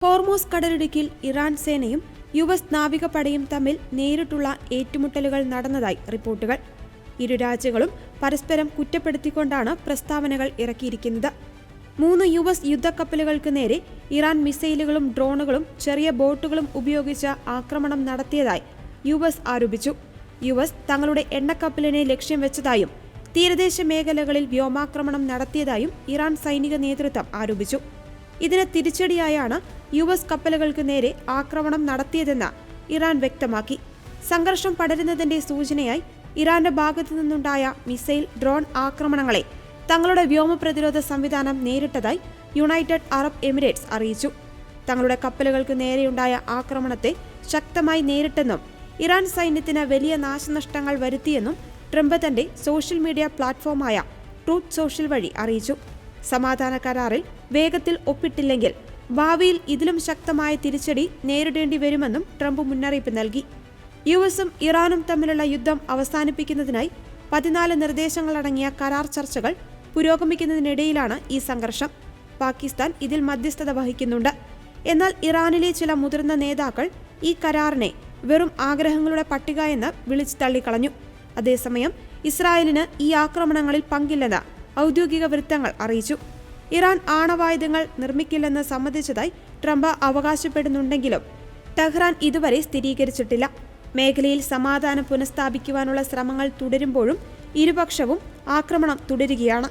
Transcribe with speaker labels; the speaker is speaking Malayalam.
Speaker 1: ഹോർമൂസ് കടലിടുക്കിൽ ഇറാൻ സേനയും യുഎസ് നാവികപ്പടയും തമ്മിൽ നേരിട്ടുള്ള ഏറ്റുമുട്ടലുകൾ നടന്നതായി റിപ്പോർട്ടുകൾ. ഇരു രാജ്യങ്ങളും പരസ്പരം കുറ്റപ്പെടുത്തിക്കൊണ്ടാണ് പ്രസ്താവനകൾ ഇറക്കിയിരിക്കുന്നത്. 3 യുഎസ് യുദ്ധക്കപ്പലുകൾക്ക് നേരെ ഇറാൻ മിസൈലുകളും ഡ്രോണുകളും ചെറിയ ബോട്ടുകളും ഉപയോഗിച്ച് ആക്രമണം നടത്തിയതായി യുഎസ് ആരോപിച്ചു. യുഎസ് തങ്ങളുടെ എണ്ണക്കപ്പലിനെ ലക്ഷ്യം വെച്ചതായും തീരദേശ മേഖലകളിൽ വ്യോമാക്രമണം നടത്തിയതായും ഇറാൻ സൈനിക നേതൃത്വം ആരോപിച്ചു. ഇതിന് തിരിച്ചടിയായാണ് യുഎസ് കപ്പലുകൾക്ക് നേരെ ആക്രമണം നടത്തിയതെന്ന് ഇറാൻ വ്യക്തമാക്കി. സംഘർഷം പടരുന്നതിന്റെ സൂചനയായി ഇറാന്റെ ഭാഗത്തു നിന്നുണ്ടായ മിസൈൽ, ഡ്രോൺ ആക്രമണങ്ങളെ തങ്ങളുടെ വ്യോമ പ്രതിരോധ സംവിധാനം നേരിട്ടതായി യുണൈറ്റഡ് അറബ് എമിറേറ്റ്സ് അറിയിച്ചു. തങ്ങളുടെ കപ്പലുകൾക്ക് നേരെയുണ്ടായ ആക്രമണത്തെ ശക്തമായി നേരിട്ടെന്നും ഇറാൻ സൈന്യത്തിന് വലിയ നാശനഷ്ടങ്ങൾ വരുത്തിയെന്നും ട്രംപ് തന്റെ സോഷ്യൽ മീഡിയ പ്ലാറ്റ്ഫോമായ ട്രൂത്ത് സോഷ്യൽ വഴി അറിയിച്ചു. സമാധാന കരാറിൽ വേഗത്തിൽ ഒപ്പിട്ടില്ലെങ്കിൽ ഭാവിയിൽ ഇതിലും ശക്തമായ തിരിച്ചടി നേരിടേണ്ടി വരുമെന്നും ട്രംപ് മുന്നറിയിപ്പ് നൽകി. യുഎസും ഇറാനും തമ്മിലുള്ള യുദ്ധം അവസാനിപ്പിക്കുന്നതിനായി 14 നിർദ്ദേശങ്ങളടങ്ങിയ കരാർ ചർച്ചകൾ പുരോഗമിക്കുന്നതിനിടയിലാണ് ഈ സംഘർഷം. പാകിസ്ഥാൻ ഇതിൽ മധ്യസ്ഥത വഹിക്കുന്നുണ്ട്. എന്നാൽ ഇറാനിലെ ചില മുതിർന്ന നേതാക്കൾ ഈ കരാറിനെ വെറും ആഗ്രഹങ്ങളുടെ പട്ടിക എന്ന് വിളിച്ചു തള്ളിക്കളഞ്ഞു. അതേസമയം ഇസ്രായേലിന് ഈ ആക്രമണങ്ങളിൽ പങ്കില്ലെന്ന് ഔദ്യോഗിക വൃത്തങ്ങൾ അറിയിച്ചു. ഇറാൻ ആണവായുധങ്ങൾ നിർമ്മിക്കില്ലെന്ന് സമ്മതിച്ചതായി ട്രംപ് അവകാശപ്പെടുന്നുണ്ടെങ്കിലും ടെഹ്റാൻ ഇതുവരെ സ്ഥിരീകരിച്ചിട്ടില്ല. മേഖലയിൽ സമാധാനം പുനഃസ്ഥാപിക്കുവാനുള്ള ശ്രമങ്ങൾ തുടരുമ്പോഴും ഇരുപക്ഷവും ആക്രമണം തുടരുകയാണ്.